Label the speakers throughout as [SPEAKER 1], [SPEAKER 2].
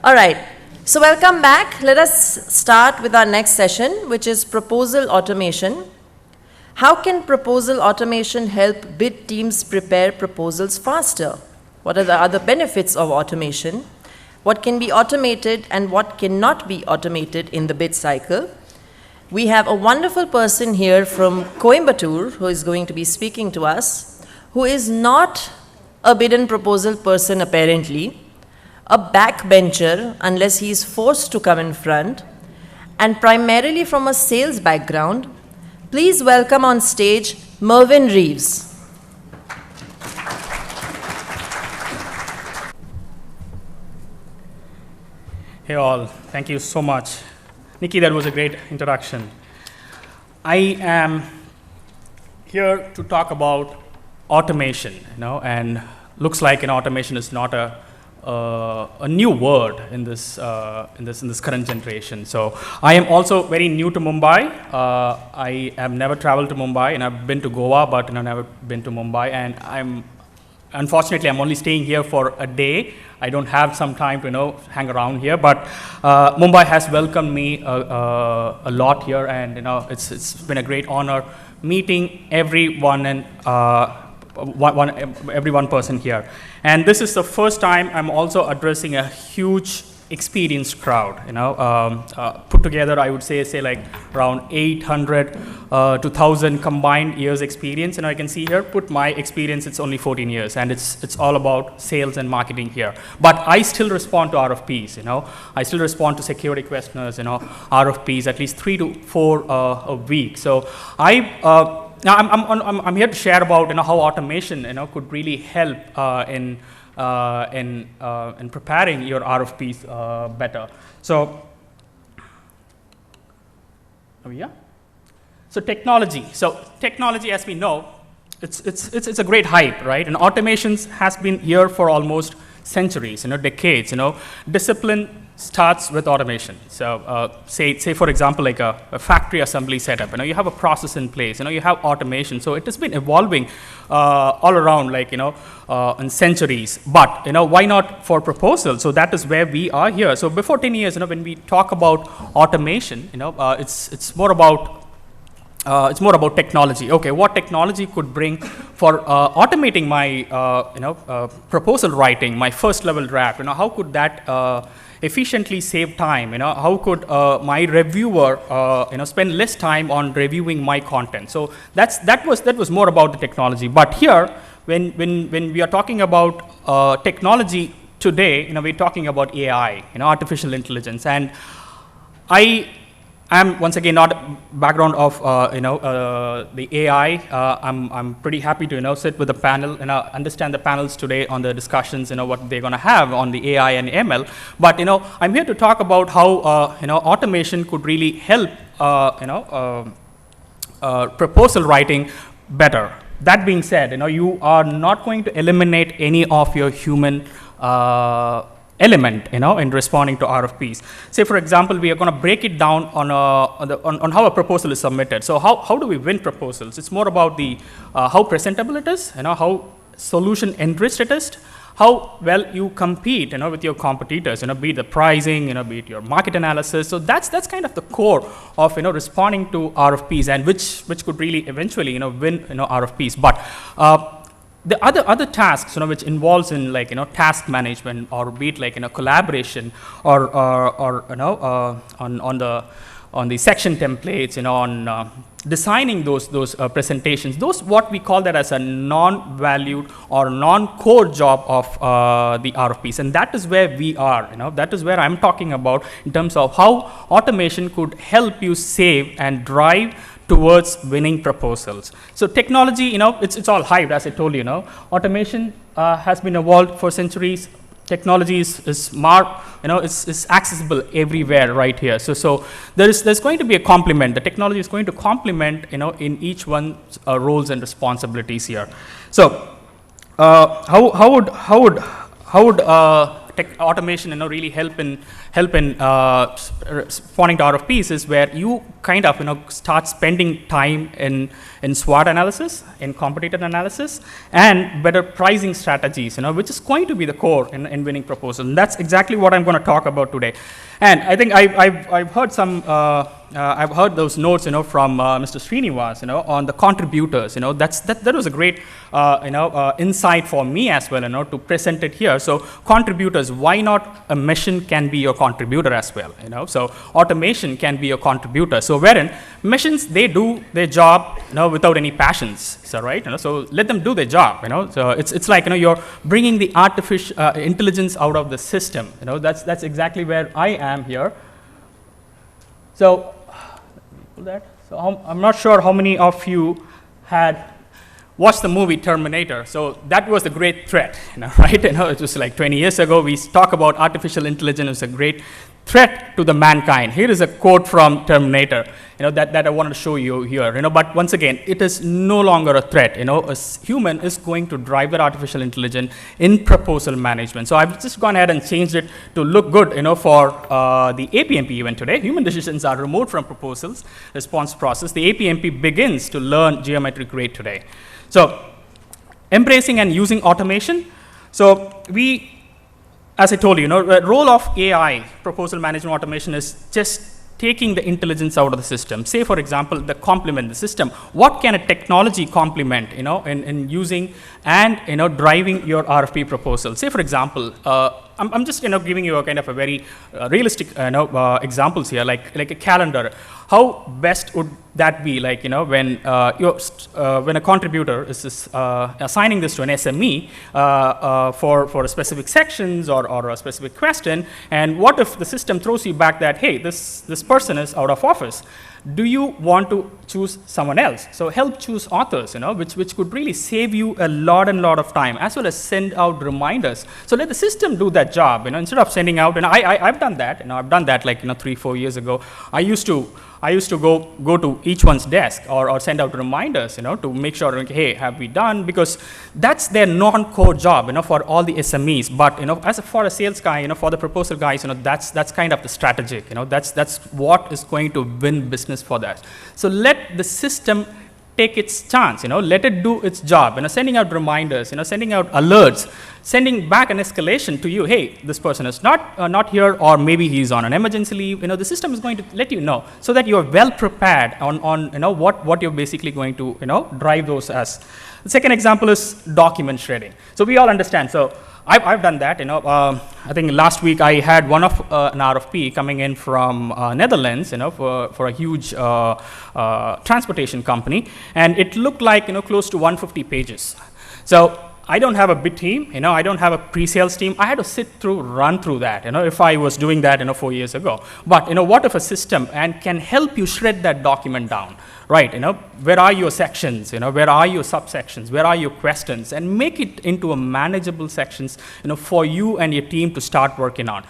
[SPEAKER 1] All right, so welcome back. Let us start with our next session, which is proposal automation. How can proposal automation help bid teams prepare proposals faster? What are the other benefits of automation? What can be automated and what cannot be automated in the bid cycle? We have a wonderful person here from Coimbatore who is going to be speaking to us, who is not a bid and proposal person apparently, a backbencher unless he is forced to come in front, and primarily from a sales background. Please welcome on stage Merwyn Reeves.
[SPEAKER 2] Hey all, thank you so much. Nikki, that was a great introduction. I am here to talk about automation, and looks like automation is not a new word in this current generation. So I am also very new to Mumbai. I have never traveled to Mumbai, and I've been to Goa, but never been to Mumbai. And unfortunately, I'm only staying here for a day. I don't have some time to hang around here, but Mumbai has welcomed me a lot here, and it's been a great honor meeting everyone and every one person here. And this is the first time I'm also addressing a huge experienced crowd. Put together, I would say like around 800 to 1,000 combined years experience. And I can see here, put my experience, it's only 14 years, and it's all about sales and marketing here. But I still respond to RFPs. I still respond to security questionnaires, RFPs at least 3 to 4 a week. So now I'm here to share about how automation could really help in preparing your RFPs better. So, So technology. So technology, as we know, it's a great hype, right? And automations has been here for almost centuries, decades. Discipline starts with automation. So say for example, like a factory assembly setup. You have a process in place. You have automation. So it has been evolving all around, like in centuries. But why not for proposals? So that is where we are here. So before 10 years, when we talk about automation, it's more about technology. Okay, what technology could bring for automating my proposal writing, my first level draft? How could that efficiently save time? How could my reviewer spend less time on reviewing my content? So that was more about the technology. But here, when we are talking about technology today, we're talking about AI, artificial intelligence, and I'm once again not a background of the AI. I'm pretty happy to sit with the panel and understand the panels today on the discussions, what they're going to have on the AI and ML. But I'm here to talk about how automation could really help proposal writing better. That being said, you are not going to eliminate any of your human element, in responding to RFPs. Say, for example, we are going to break it down on how a proposal is submitted. So how do we win proposals? It's more about the how presentable it is, how solution enriched it is, how well you compete, with your competitors, be it the pricing, be it your market analysis. So that's kind of the core of, responding to RFPs, and which could really eventually, win, RFPs. But the other tasks, which involves in task management, or be it collaboration, or on the section templates, on designing those presentations, those what we call that as a non-valued or non-core job of the RFPs, and that is where we are. That is where I'm talking about in terms of how automation could help you save and drive towards winning proposals. So technology, it's all hyped, as I told you. Automation has been evolved for centuries. Technology is smart, it's accessible everywhere right here. So there's going to be a complement. The technology is going to complement, in each one's roles and responsibilities here. So how would automation, really help in responding to RFPs is where you kind of, start spending time in SWOT analysis, in competitor analysis, and better pricing strategies, which is going to be the core in winning proposals. And that's exactly what I'm going to talk about today. And I think I've heard some. I've heard those notes, from Mr. Srinivas, on the contributors. That was a great, insight for me as well, to present it here. So contributors, why not a machine can be your contributor as well, So automation can be a contributor. So wherein machines, they do their job, without any passions. So right, so let them do their job, So it's like, you're bringing the artificial intelligence out of the system. That's exactly where I am here. So, I'm not sure how many of you had watched the movie Terminator. So that was a great threat, right? It was like 20 years ago. We talk about artificial intelligence as a great threat to the mankind. Here is a quote from Terminator, that I wanted to show you here. But once again, it is no longer a threat. A human is going to drive that artificial intelligence in proposal management. So I've just gone ahead and changed it to look good, for the APMP event today. Human decisions are removed from proposals response process. The APMP begins to learn geometric grade today. So embracing and using automation. So as I told you, the role of AI, proposal management automation, is just taking the intelligence out of the system. Say, for example, the complement the system. What can a technology complement, in using and, driving your RFP proposal? Say, for example, I'm just, giving you a kind of a very realistic, examples here, like a calendar. How best would that be, like, when when a contributor is assigning this to an SME for a specific sections or a specific question, and what if the system throws you back that, hey, this person is out of office? Do you want to choose someone else? So help choose authors, which could really save you a lot of time, as well as send out reminders. So let the system do that job, instead of sending out. And I've done that, I've done that like 3-4 years ago. I used to go to each one's desk or send out reminders, to make sure, hey, have we done? Because that's their non-core job, for all the SMEs. But for a sales guy, for the proposal guys, that's kind of the strategic. That's what is going to win business for that. So let the system take its chance, let it do its job, sending out reminders, sending out alerts, sending back an escalation to you, hey, this person is not here, or maybe he's on an emergency leave. The system is going to let you know, so that you're well prepared on what you're basically going to drive those as. The second example is document shredding. So we all understand. So I've done that. I think last week I had one of an RFP coming in from Netherlands, for a huge transportation company, and it looked like close to 150 pages. So I don't have a big team, I don't have a pre-sales team. I had to run through that, if I was doing that, 4 years ago. But, what if a system can help you shred that document down, right? Where are your sections, where are your subsections, where are your questions, and make it into a manageable sections, for you and your team to start working on.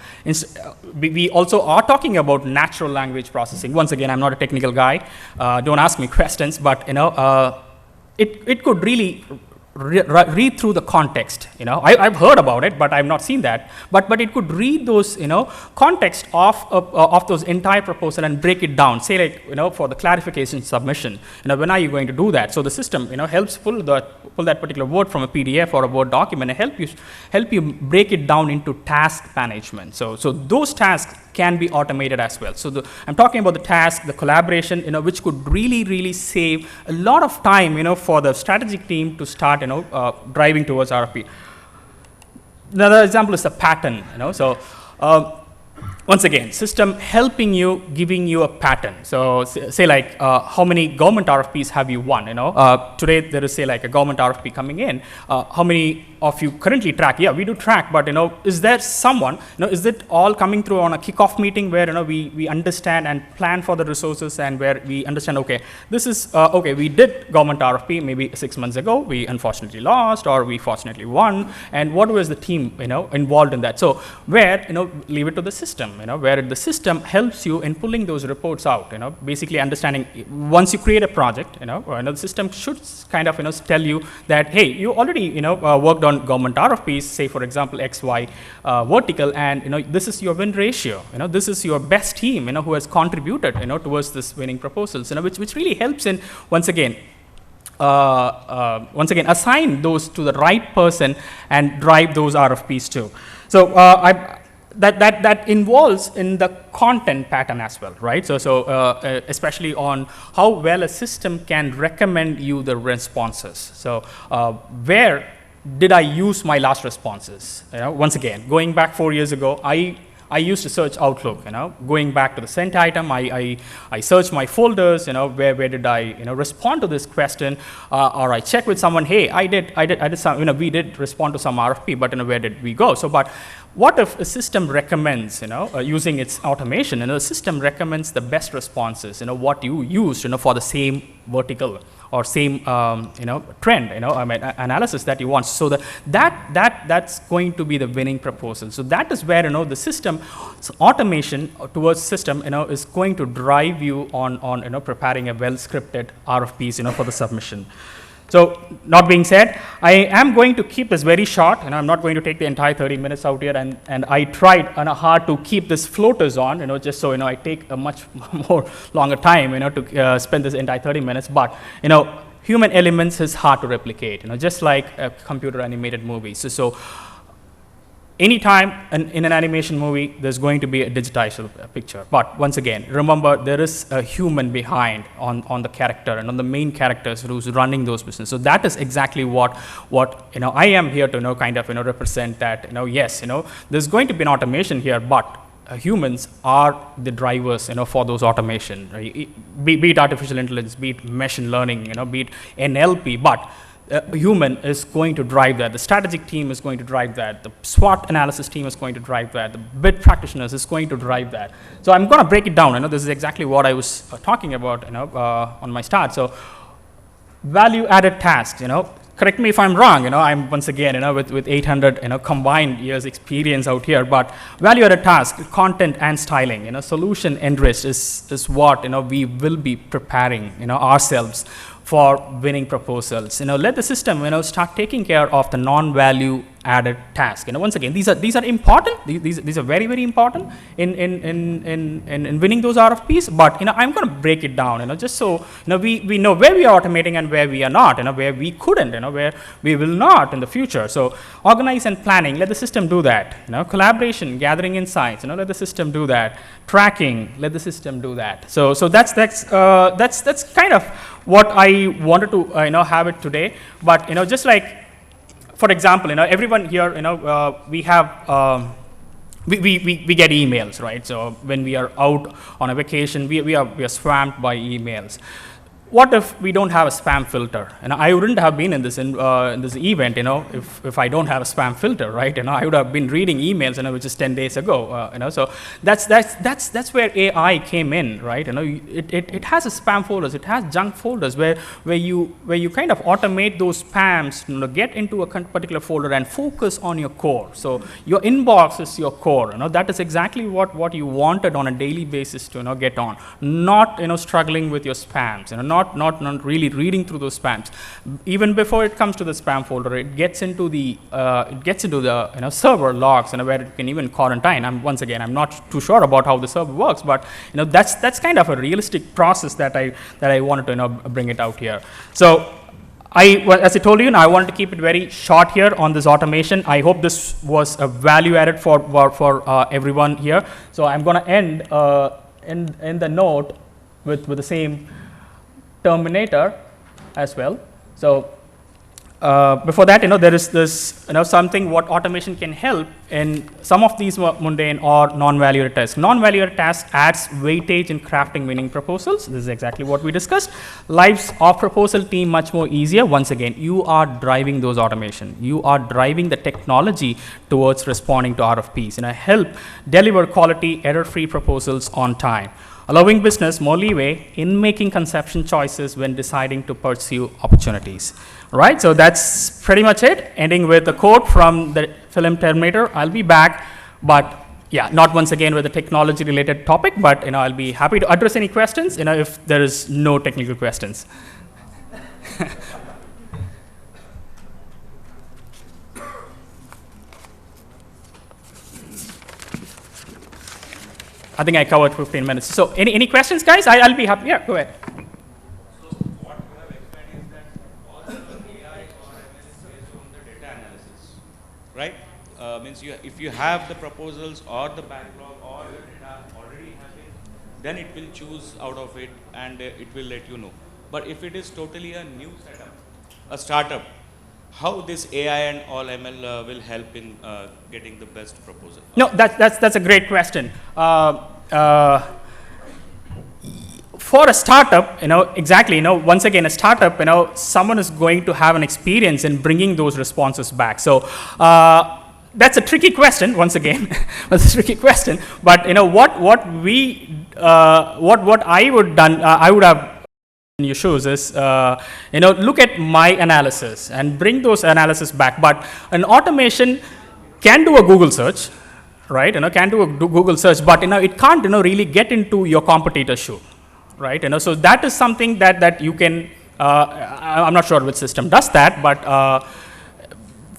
[SPEAKER 2] We also are talking about natural language processing. Once again, I'm not a technical guy. Don't ask me questions, but, it could really read through the context. I've heard about it, but I've not seen that. But it could read those, context of those entire proposal and break it down. Say, like, for the clarification submission, when are you going to do that? So the system, helps pull that particular word from a PDF or a Word document and help you break it down into task management. So those tasks can be automated as well. So I'm talking about the task, the collaboration, which could really save a lot of time, for the strategic team to start, driving towards RFP. Another example is the pattern, So once again, system helping you, giving you a pattern. So say like, how many government RFPs have you won? Today there is, say, like a government RFP coming in. How many of you currently track? Yeah, we do track, but is there someone? Is it all coming through on a kickoff meeting where we understand and plan for the resources, and where we understand, okay, this is okay. We did government RFP maybe 6 months ago. We unfortunately lost, or we fortunately won. And what was the team involved in that? So where leave it to the system. Where the system helps you in pulling those reports out, basically understanding once you create a project, the system should kind of, tell you that, hey, you already, worked on on government RFPs, say for example XY vertical, and this is your win ratio. This is your best team who has contributed towards this winning proposals. Which really helps in once again assign those to the right person and drive those RFPs too. So that involves in the content pattern as well, right? So especially on how well a system can recommend you the responses. So where did I use my last responses? Once again, going back 4 years ago, I used to search Outlook, going back to the sent item, I searched my folders, where did I, respond to this question, or I check with someone, hey, I did some, we did respond to some RFP, but where did we go? So, but what if a system recommends, using its automation, the system recommends the best responses, what you used, for the same vertical or same, trend, analysis that you want. So that's going to be the winning proposal. So that is where, the system automation towards system, is going to drive you on preparing a well-scripted RFPs, for the submission. So, not being said, I am going to keep this very short, and I'm not going to take the entire 30 minutes out here, and I tried hard to keep this floaters on, just so, I take a much more longer time, to spend this entire 30 minutes, but, human elements is hard to replicate, just like a computer animated movie. So anytime in an animation movie, there's going to be a digitized picture. But once again, remember, there is a human behind on the character and on the main characters who's running those businesses. So that is exactly what I am here to kind of represent that. Yes, there's going to be an automation here, but humans are the drivers, for those automation. Right? Be it artificial intelligence, be it machine learning, be it NLP, but a human is going to drive that. The strategic team is going to drive that. The SWOT analysis team is going to drive that. The bid practitioners is going to drive that. So I'm going to break it down. This is exactly what I was talking about, on my start. So value-added tasks, correct me if I'm wrong, I'm once again, with 800, combined years experience out here, but value-added task, content and styling, solution and risk is what, we will be preparing, ourselves for winning proposals. Let the system, start taking care of the non-value added task. Once again, these are important. These are very, very important in winning those RFPs. But I'm going to break it down. Just so we know where we are automating and where we are not. Where we couldn't. Where we will not in the future. So organize and planning. Let the system do that. Collaboration, gathering insights. Let the system do that. Tracking. Let the system do that. So that's kind of what I wanted to have it today. But just like, for example, everyone here, we have, we get emails, right? So when we are out on a vacation, we are swamped by emails. What if we don't have a spam filter? And I wouldn't have been in this event, if I don't have a spam filter, right? I would have been reading emails, which is 10 days ago, So that's where AI came in, right? It has a spam folders, it has junk folders where you kind of automate those spams, get into a particular folder and focus on your core. So your inbox is your core. That is exactly what you wanted on a daily basis to get on, not struggling with your spams, not really reading through those spams. Even before it comes to the spam folder, it gets into the server logs, where it can even quarantine. Once again, I'm not too sure about how the server works, but that's kind of a realistic process that I wanted to bring it out here. So as I told you, I wanted to keep it very short here on this automation. I hope this was a value added for everyone here. So I'm going to end in the note with the same Terminator as well. So before that, there is this, something what automation can help in some of these mundane or non-value-added tasks. Non-value-added tasks adds weightage in crafting winning proposals. This is exactly what we discussed. Lives of proposal team much more easier. Once again, you are driving those automation. You are driving the technology towards responding to RFPs. Help deliver quality, error-free proposals on time, allowing business more leeway in making conception choices when deciding to pursue opportunities. Right, so that's pretty much it. Ending with a quote from the film Terminator. I'll be back, but yeah, not once again with a technology-related topic, but I'll be happy to address any questions. If there is no technical questions. I think I covered 15 minutes. So any questions, guys? I'll be happy. Yeah, go ahead.
[SPEAKER 3] So what you have explained is that all the AI or ML is based on the data analysis, right? Means if you have the proposals or the backlog or the data already having, then it will choose out of it and it will let you know. But if it is totally a new setup, a startup, how this AI and all ML will help in getting the best proposal?
[SPEAKER 2] No, that's a great question. For a startup, exactly, once again, a startup, someone is going to have an experience in bringing those responses back. So that's a tricky question. Once again, that's a tricky question. But what I would have in your shoes is look at my analysis and bring those analysis back. But an automation can do a Google search, right? Can do a Google search, but it can't really get into your competitor's shoe, right? So that is something that you can. I'm not sure which system does that, but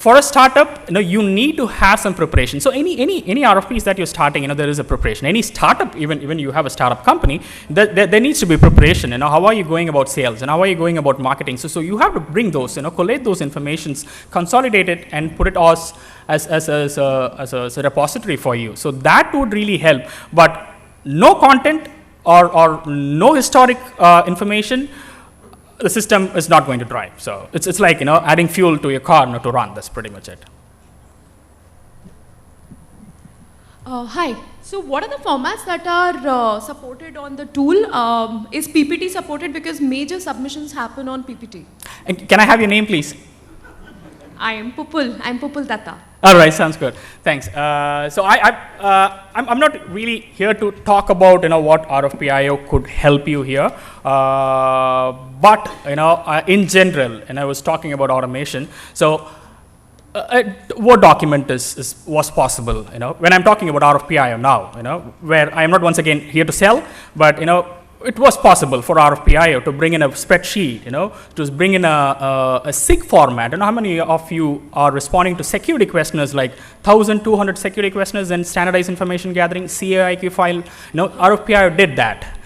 [SPEAKER 2] for a startup, you need to have some preparation. So any RFPs that you're starting, there is a preparation. Any startup, even you have a startup company, there needs to be preparation. How are you going about sales and how are you going about marketing? So you have to bring those, collate those informations, consolidate it, and put it as a repository for you. So that would really help. But no content or no historic information, the system is not going to drive. So it's like adding fuel to your car to run. That's pretty much it.
[SPEAKER 4] Hi. So what are the formats that are supported on the tool? Is PPT supported, because major submissions happen on PPT?
[SPEAKER 2] And can I have your name, please?
[SPEAKER 4] I am Pupul. I'm Pupul Tata.
[SPEAKER 2] All right, sounds good. Thanks. So I'm not really here to talk about what RFPIO could help you here, but in general, and I was talking about automation. So a Word document was possible. When I'm talking about RFPIO now, where I am not once again here to sell, but it was possible for RFPIO to bring in a spreadsheet, to bring in a SIG format. How many of you are responding to security questionnaires, like 1,200 security questionnaires and standardized information gathering, CAIQ file? RFPIO did that.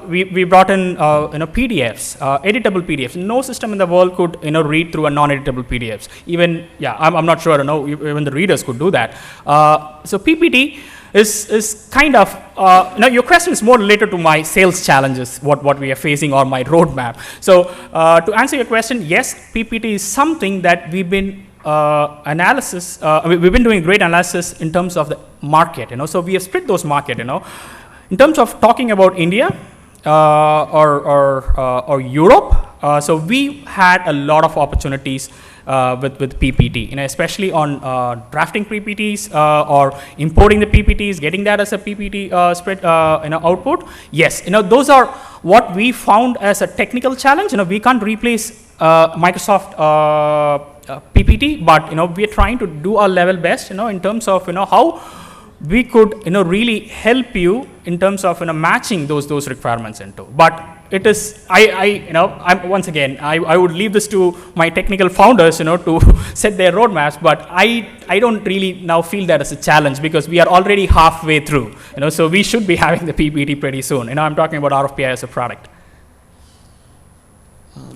[SPEAKER 2] We brought in PDFs, editable PDFs. No system in the world could read through a non-editable PDFs. Even I'm not sure even the readers could do that. So PPT is kind of your question is more related to my sales challenges, what we are facing, or my roadmap. So to answer your question, yes, PPT is something that we've been we've been doing great analysis in terms of the market. So we have split those market. In terms of talking about India or Europe, so we had a lot of opportunities with PPT, especially on drafting PPTs or importing the PPTs, getting that as a PPT spread, output. Yes, those are what we found as a technical challenge. We can't replace Microsoft PPT, but we are trying to do our level best, in terms of how we could really help you in terms of matching those requirements into. But it is I'm once again I would leave this to my technical founders to set their roadmaps, but I don't really now feel that as a challenge, because we are already halfway through, so we should be having the PPT pretty soon. I'm talking about RFPI as a product.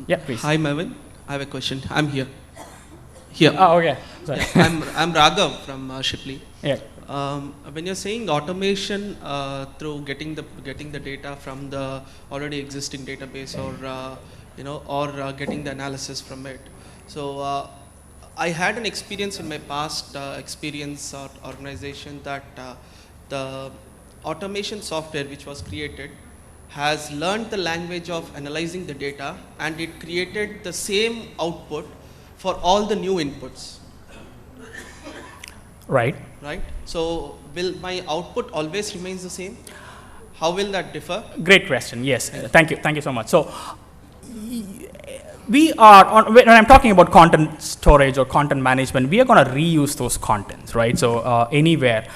[SPEAKER 2] Yeah, please.
[SPEAKER 5] Hi Merwyn, I have a question. I'm here.
[SPEAKER 2] Oh, okay. Sorry.
[SPEAKER 5] I'm Raghav from Shipley.
[SPEAKER 2] Yeah.
[SPEAKER 5] When you're saying automation through getting the data from the already existing database, or getting the analysis from it. So I had an experience in my past experience or organization that the automation software which was created has learned the language of analyzing the data, and it created the same output for all the new inputs.
[SPEAKER 2] Right.
[SPEAKER 5] Right. So will my output always remains the same? How will that differ?
[SPEAKER 2] Great question. Yes. Thank you so much. So we are when I'm talking about content storage or content management, we are going to reuse those contents, right? So anywhere,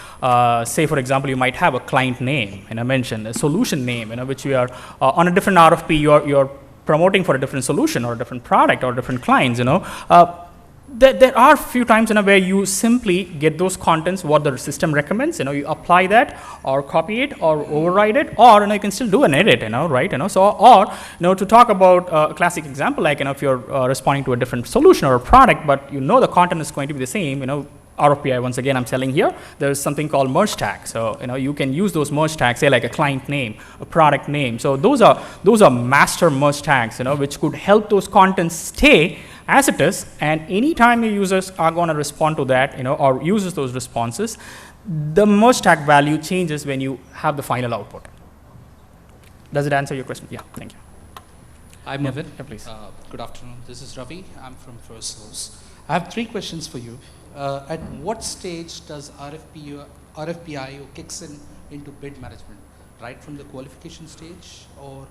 [SPEAKER 2] say for example, you might have a client name, and I mentioned a solution name, which you are on a different RFP, you're promoting for a different solution or a different product or different clients, There are few times where you simply get those contents what the system recommends. You apply that or copy it or override it, or you can still do an edit. Right? So or to talk about a classic example, like if you're responding to a different solution or a product, but the content is going to be the same. RFPIO, once again, I'm telling here, there's something called merge tag. So, you can use those merge tags, say like a client name, a product name. So those are master merge tags, which could help those contents stay as it is, and anytime your users are going to respond to that, or uses those responses, the merge tag value changes when you have the final output. Does it answer your question? Yeah, thank you.
[SPEAKER 6] Hi, Merwyn.
[SPEAKER 2] Yeah, please.
[SPEAKER 6] Good afternoon. This is Ravi. I'm from First Source. I have 3 questions for you. At what stage does RFPIO kicks into bid management? Right from the qualification stage, or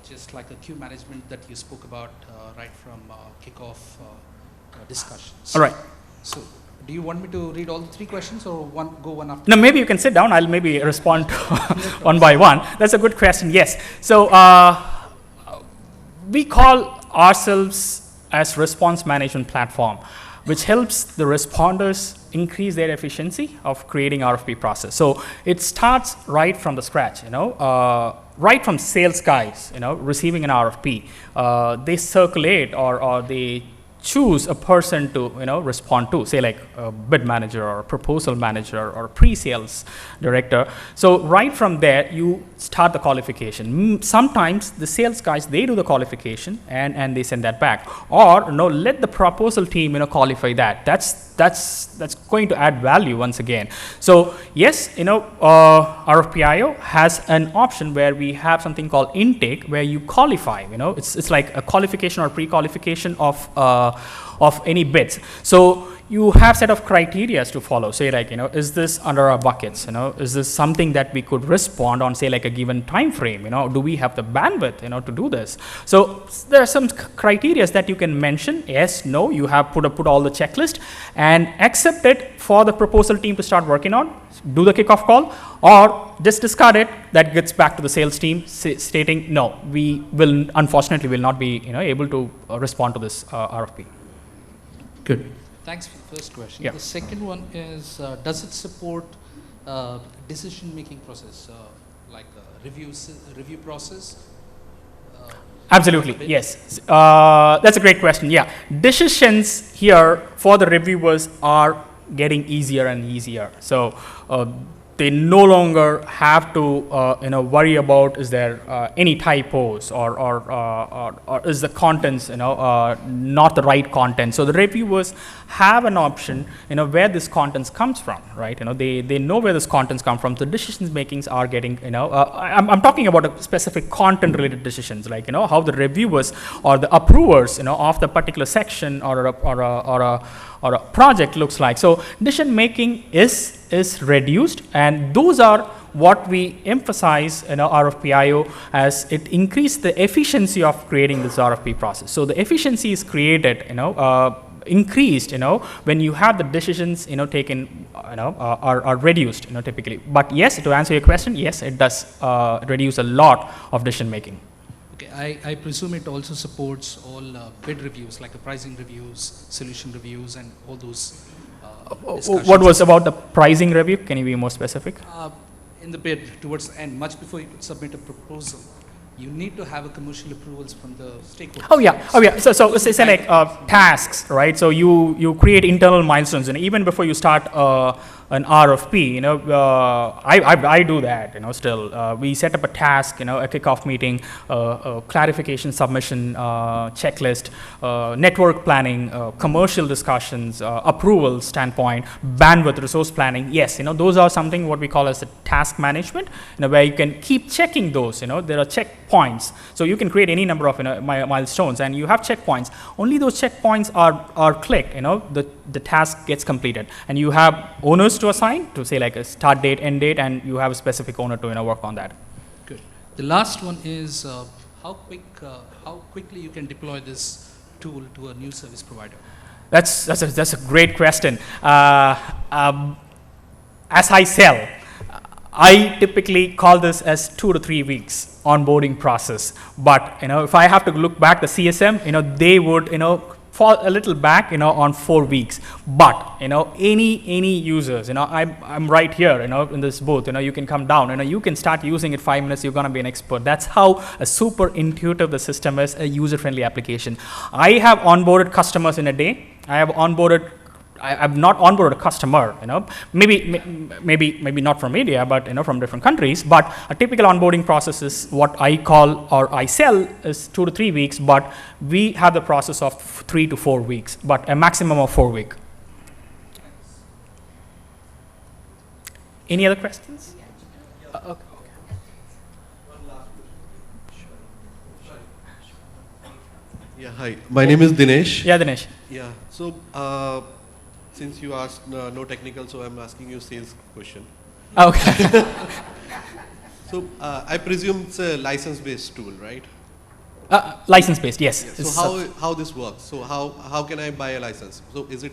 [SPEAKER 6] just like a queue management that you spoke about right from kickoff discussions?
[SPEAKER 2] All right.
[SPEAKER 6] So, do you want me to read all the 3 questions, or go one after?
[SPEAKER 2] No, maybe you can sit down. I'll maybe respond one by one. That's a good question. Yes. So we call ourselves as response management platform, which helps the responders increase their efficiency of creating RFP process. So it starts right from the scratch, right from sales guys, receiving an RFP. They circulate or they choose a person to respond to, say like a bid manager or a proposal manager or a pre-sales director. So right from there you start the qualification. Sometimes the sales guys, they do the qualification and they send that back, or let the proposal team qualify that. That's going to add value once again. So yes, RFPIO has an option where we have something called intake, where you qualify. It's like a qualification or pre-qualification of any bids. So you have set of criteria to follow. Say like, is this under our buckets? Is this something that we could respond on, say like a given time frame? Do we have the bandwidth, to do this? So there are some criteria that you can mention. Yes, no, you have put all the checklist and accept it for the proposal team to start working on, do the kickoff call, or just discard it. That gets back to the sales team stating, no, we will unfortunately will not be able to respond to this RFP.
[SPEAKER 6] Good. Thanks for the first question.
[SPEAKER 2] Yeah.
[SPEAKER 6] The second one is, does it support decision-making process, like a review process?
[SPEAKER 2] Absolutely, yes. That's a great question. Yeah, decisions here for the reviewers are getting easier and easier. So they no longer have to worry about is there any typos or is the contents not the right content. So the reviewers have an option where this contents comes from, right? They know where this contents come from. The decisions makings are getting I'm talking about a specific content related decisions, like how the reviewers or the approvers of the particular section or a project looks like. So decision making is reduced, and those are what we emphasize in RFPIO as it increased the efficiency of creating this RFP process. So the efficiency is created, increased, when you have the decisions, taken, are reduced, typically. But yes, to answer your question, yes, it does reduce a lot of decision making.
[SPEAKER 6] Okay, I presume it also supports all bid reviews, like the pricing reviews, solution reviews, and all those discussions.
[SPEAKER 2] What was about the pricing review? Can you be more specific?
[SPEAKER 6] In the bid, towards the end, much before you could submit a proposal, you need to have a commercial approvals from the stakeholders.
[SPEAKER 2] Oh yeah. So say like tasks, right? So you create internal milestones, and even before you start an RFP, I do that, still. We set up a task, a kickoff meeting, clarification submission, checklist, network planning, commercial discussions, approval standpoint, bandwidth, resource planning. Yes, those are something what we call as a task management, where you can keep checking those, there are checkpoints. So you can create any number of milestones, and you have checkpoints. Only those checkpoints are clicked, the task gets completed, and you have owners to assign to say like a start date, end date, and you have a specific owner to work on that.
[SPEAKER 6] Good. The last one is how quickly you can deploy this tool to a new service provider.
[SPEAKER 2] That's a great question. As I sell, I typically call this as 2 to 3 weeks onboarding process. But if I have to look back the CSM, they would fall a little back, on 4 weeks. But, any users, I'm right here, in this booth, you can come down, you can start using it 5 minutes, you're going to be an expert. That's how a super intuitive the system is, a user-friendly application. I have onboarded customers in a day. I've not onboarded a customer, maybe not from India, but from different countries. But a typical onboarding process is what I call or I sell is 2 to 3 weeks, but we have the process of 3 to 4 weeks, but a maximum of 4 weeks. Any other questions? Okay.
[SPEAKER 7] Yeah, hi. My name is Dinesh.
[SPEAKER 2] Yeah, Dinesh.
[SPEAKER 7] Yeah. So, since you asked no technical, so I'm asking you sales question.
[SPEAKER 2] Okay.
[SPEAKER 7] So, I presume it's a license-based tool, right?
[SPEAKER 2] License-based, yes.
[SPEAKER 7] Yeah. So how this works? So how can I buy a license? So is it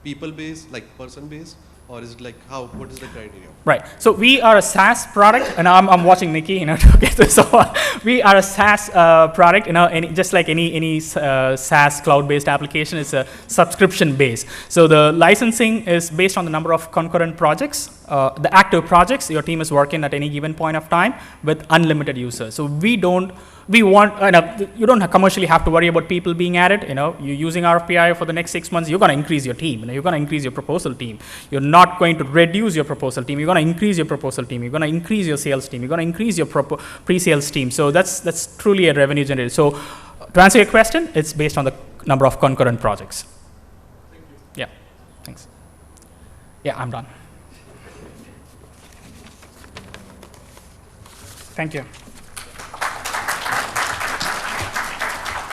[SPEAKER 7] people-based, like person-based, or is it like what is the criteria?
[SPEAKER 2] Right. So we are a SaaS product, and I'm watching Nikki, to get this over. We are a SaaS product, just like any SaaS cloud-based application, it's a subscription-based. So the licensing is based on the number of concurrent projects, the active projects your team is working at any given point of time with unlimited users. So you don't commercially have to worry about people being added. You're using RFPIO for the next 6 months, you're going to increase your team. You're going to increase your proposal team. You're not going to reduce your proposal team. You're going to increase your proposal team. You're going to increase your sales team. You're going to increase your pre-sales team. So that's truly a revenue generator. So to answer your question, it's based on the number of concurrent projects.
[SPEAKER 7] Thank you.
[SPEAKER 2] Yeah, thanks. Yeah, I'm done. Thank you.